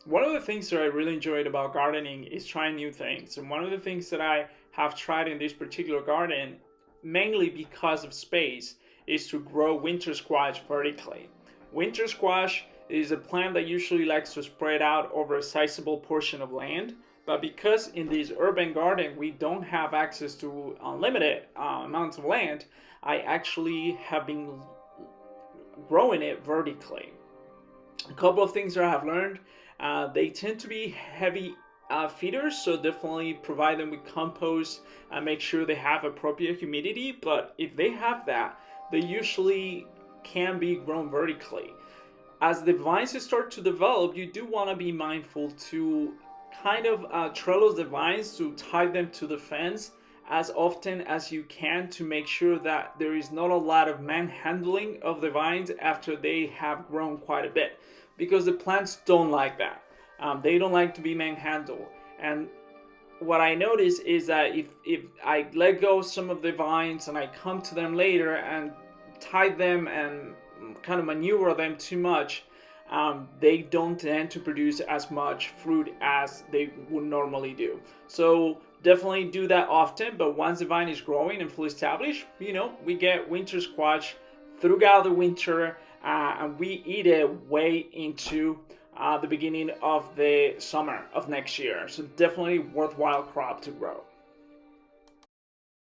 One of the things that I really enjoyed about gardening is trying new things. And one of the things that I have tried in this particular garden, mainly because of space, is to grow winter squash vertically. Winter squash is a plant that usually likes to spread out over a sizable portion of land. But because in this urban garden we don't have access to unlimited amounts of land, I actually have been growing it vertically. A couple of things that I have learned: they tend to be heavy feeders, so definitely provide them with compost and make sure they have appropriate humidity. But if they have that, they usually can be grown vertically. As the vines start to develop, you do want to be mindful to kind of trellis the vines to tie them to the fence as often as you can to make sure that there is not a lot of manhandling of the vines after they have grown quite a bit, because the plants don't like that. They don't like to be manhandled. And what I notice is that if I let go some of the vines and I come to them later and tie them and kind of maneuver them too much, they don't tend to produce as much fruit as they would normally do. So definitely do that often. But once the vine is growing and fully established, we get winter squash throughout the winter, and we eat it way into the beginning of the summer of next year. So definitely worthwhile crop to grow.